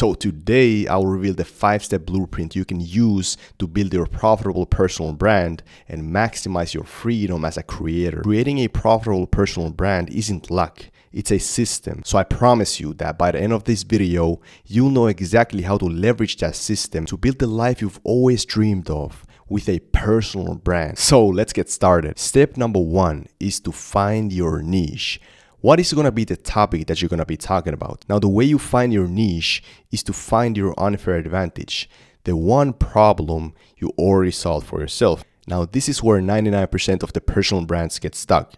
So today I will reveal the 5-step blueprint you can use to build your profitable personal brand and maximize your freedom as a creator. Creating a profitable personal brand isn't luck. It's a system. So I promise you that by the end of this video, you'll know exactly how to leverage that system to build the life you've always dreamed of with a personal brand. So let's get started. Step number 1 is to find your niche. What is going to be the topic that you're going to be talking about? Now, the way you find your niche is to find your unfair advantage, the one problem you already solved for yourself. Now, this is where 99% of the personal brands get stuck.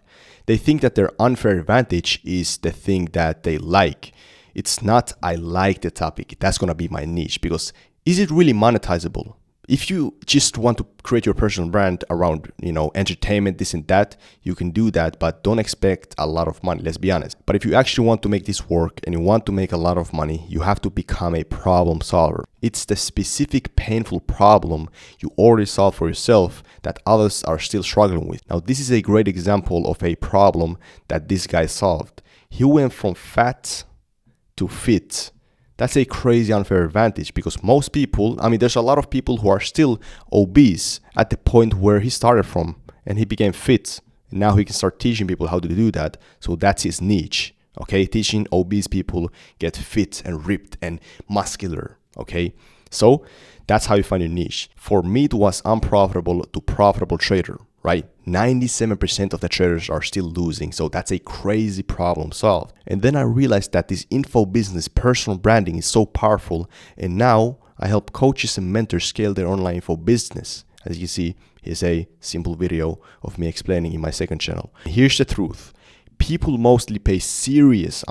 They think that their unfair advantage is the thing that they like. It's not, I like the topic. That's going to be my niche, because is it really monetizable? If you just want to create your personal brand around, entertainment, this and that, you can do that, but don't expect a lot of money, let's be honest. But if you actually want to make this work and you want to make a lot of money, you have to become a problem solver. It's the specific painful problem you already solved for yourself that others are still struggling with. Now, this is a great example of a problem that this guy solved. He went from fat to fit. That's a crazy unfair advantage, because most people, there's a lot of people who are still obese at the point where he started from and he became fit. And now he can start teaching people how to do that. So that's his niche, okay? Teaching obese people get fit and ripped and muscular, okay? So that's how you find your niche. For me, it was unprofitable to profitable trader, right? 97% of the traders are still losing. So that's a crazy problem solved. And then I realized that this info business personal branding is so powerful. And now I help coaches and mentors scale their online info business. As you see, here's a simple video of me explaining in my second channel. Here's the truth. People mostly pay serious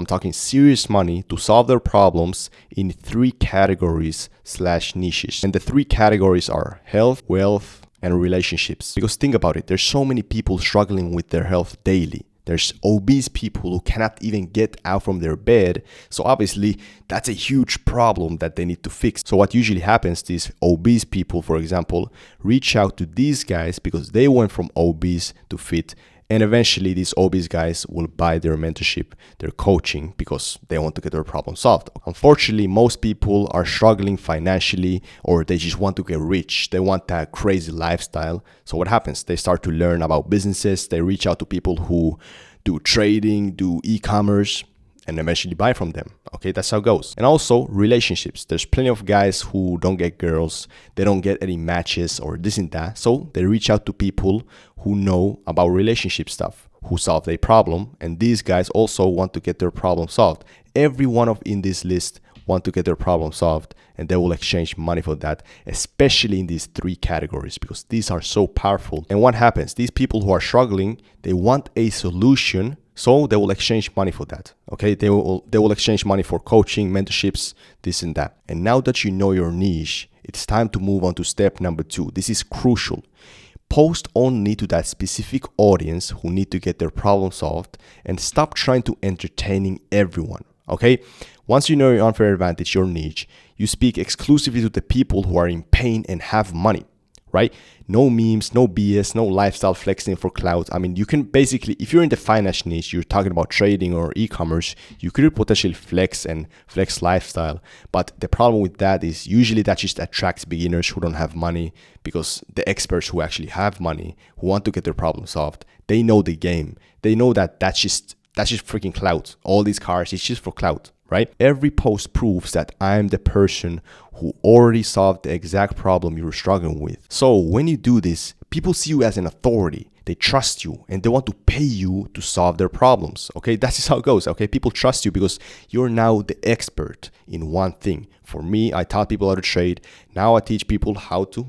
money to solve their problems in 3 categories/niches. And the 3 categories are health, wealth, and relationships. Because think about it, there's so many people struggling with their health daily. There's obese people who cannot even get out from their bed. So obviously that's a huge problem that they need to fix. So what usually happens, these obese people, for example, reach out to these guys because they went from obese to fit. And eventually these obese guys will buy their mentorship, their coaching, because they want to get their problem solved. Unfortunately, most people are struggling financially, or they just want to get rich. They want that crazy lifestyle. So what happens? They start to learn about businesses. They reach out to people who do trading, do e-commerce, and eventually buy from them. Okay, that's how it goes. And also relationships. There's plenty of guys who don't get girls, they don't get any matches or this and that. So they reach out to people who know about relationship stuff, who solve a problem. And these guys also want to get their problem solved. Every one of in this list want to get their problem solved, and they will exchange money for that, especially in these 3 categories, because these are so powerful. And what happens? These people who are struggling, they want a solution. So they will exchange money for that, okay? They will exchange money for coaching, mentorships, this and that. And now that you know your niche, it's time to move on to step number 2. This is crucial. Post only to that specific audience who need to get their problem solved, and stop trying to entertaining everyone, okay? Once you know your unfair advantage, your niche, you speak exclusively to the people who are in pain and have money, right? No memes, no BS, no lifestyle flexing for clout. You can basically, if you're in the finance niche, you're talking about trading or e-commerce, you could potentially flex lifestyle. But the problem with that is usually that just attracts beginners who don't have money, because the experts who actually have money, who want to get their problem solved, they know the game. They know that that's just freaking clout. All these cars, it's just for clout. Right? Every post proves that I'm the person who already solved the exact problem you were struggling with. So when you do this, people see you as an authority. They trust you and they want to pay you to solve their problems. Okay, that's how it goes. Okay, people trust you because you're now the expert in one thing. For me, I taught people how to trade. Now I teach people how to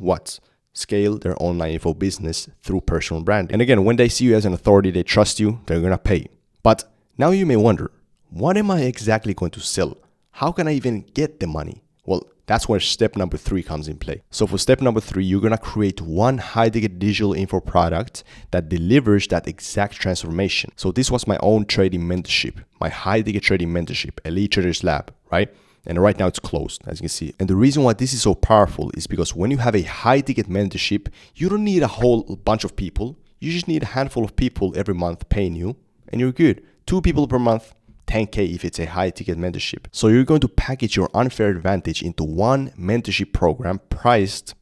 scale their online info business through personal branding. And again, when they see you as an authority, they trust you, they're gonna pay. But now you may wonder, what am I exactly going to sell? How can I even get the money? Well, that's where step number 3 comes in play. So for step number 3, you're going to create one high-ticket digital info product that delivers that exact transformation. So this was my own trading mentorship, my high-ticket trading mentorship, Elite Traders Lab, right? And right now it's closed, as you can see. And the reason why this is so powerful is because when you have a high-ticket mentorship, you don't need a whole bunch of people. You just need a handful of people every month paying you, and you're good. 2 people per month, 10K if it's a high ticket mentorship. So you're going to package your unfair advantage into one mentorship program priced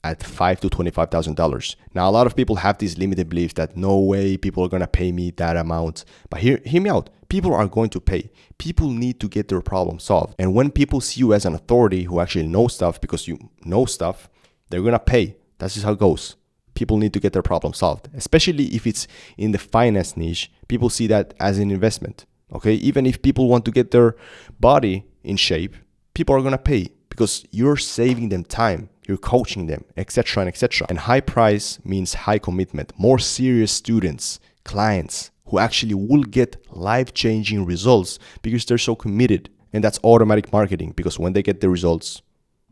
at $5,000 to $25,000. Now, a lot of people have this limited belief that no way people are going to pay me that amount. But hear me out. People are going to pay. People need to get their problem solved. And when people see you as an authority who actually knows stuff because you know stuff, they're going to pay. That's just how it goes. People need to get their problem solved, especially if it's in the finance niche. People see that as an investment. Okay, even if people want to get their body in shape, people are going to pay because you're saving them time, you're coaching them, etc. and etc. And high price means high commitment, more serious students, clients who actually will get life-changing results because they're so committed. And that's automatic marketing, because when they get the results,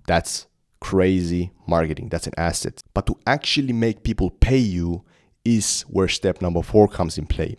that's crazy marketing. That's an asset. But to actually make people pay you is where step number 4 comes in play.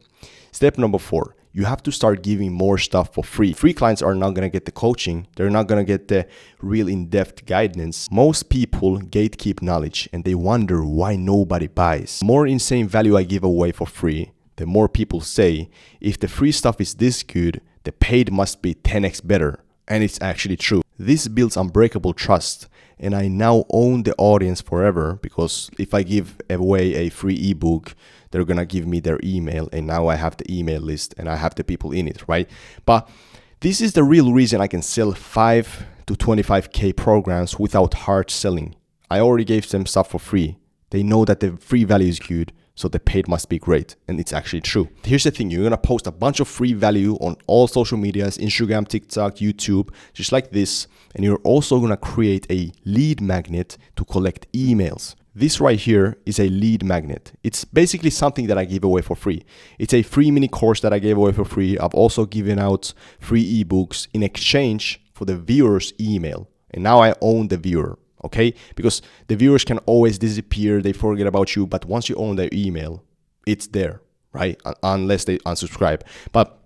Step number 4, you have to start giving more stuff for free. Free clients are not going to get the coaching. They're not going to get the real in-depth guidance. Most people gatekeep knowledge and they wonder why nobody buys. The more insane value I give away for free, the more people say, if the free stuff is this good, the paid must be 10x better. And it's actually true. This builds unbreakable trust. And I now own the audience forever, because if I give away a free ebook, they're going to give me their email. And now I have the email list and I have the people in it, right? But this is the real reason I can sell 5 to 25K programs without hard selling. I already gave them stuff for free. They know that the free value is good, so the paid must be great. And it's actually true. Here's the thing. You're going to post a bunch of free value on all social medias, Instagram, TikTok, YouTube, just like this. And you're also going to create a lead magnet to collect emails. This right here is a lead magnet. It's basically something that I give away for free. It's a free mini course that I gave away for free. I've also given out free ebooks in exchange for the viewer's email. And now I own the viewer. Okay, because the viewers can always disappear, they forget about you, but once you own their email, it's there, right? Unless they unsubscribe. But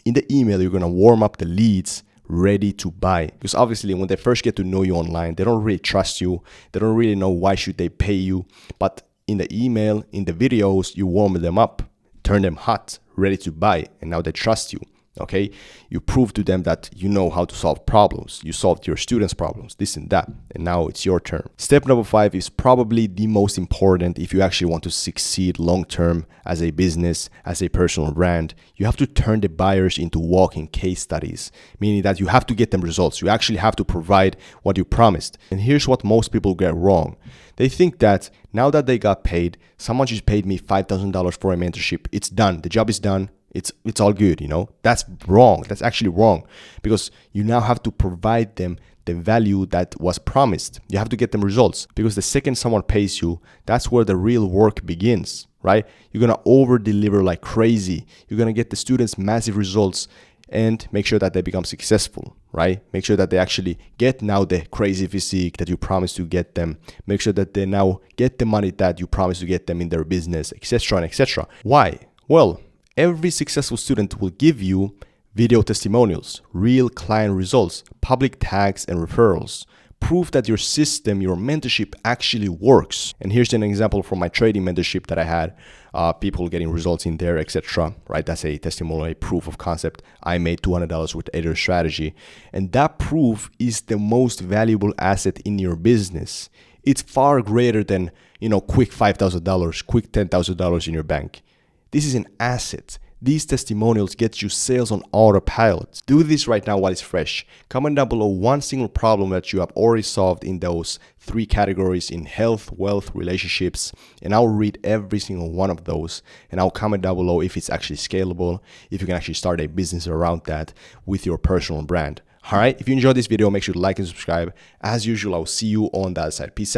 in the email, you're going to warm up the leads ready to buy, because obviously when they first get to know you online, they don't really trust you. They don't really know why should they pay you. But in the email, in the videos, you warm them up, turn them hot, ready to buy, and now they trust you. Okay, you prove to them that you know how to solve problems. You solved your students' problems, this and that, and now it's your turn. Step number 5 is probably the most important if you actually want to succeed long-term as a business, as a personal brand. You have to turn the buyers into walking case studies, meaning that you have to get them results. You actually have to provide what you promised. And here's what most people get wrong. They think that now that they got paid, someone just paid me $5,000 for a mentorship. It's done. The job is done. It's all good, you know. That's wrong. That's actually wrong, because you now have to provide them the value that was promised. You have to get them results, because the second someone pays you, that's where the real work begins, right? You're going to over deliver like crazy. You're going to get the students massive results and make sure that they become successful, right? Make sure that they actually get now the crazy physique that you promised to get them. Make sure that they now get the money that you promised to get them in their business, etc. and etc. Why? Well, every successful student will give you video testimonials, real client results, public tags and referrals, proof that your system, your mentorship actually works. And here's an example from my trading mentorship that I had, people getting results in there, etc. Right? That's a testimonial, a proof of concept. I made $200 with Eder strategy. And that proof is the most valuable asset in your business. It's far greater than, quick $5,000, quick $10,000 in your bank. This is an asset. These testimonials get you sales on autopilot. Do this right now while it's fresh. Comment down below one single problem that you have already solved in those 3 categories in health, wealth, relationships, and I'll read every single one of those. And I'll comment down below if it's actually scalable, if you can actually start a business around that with your personal brand. All right, if you enjoyed this video, make sure to like and subscribe. As usual, I'll see you on the other side. Peace out.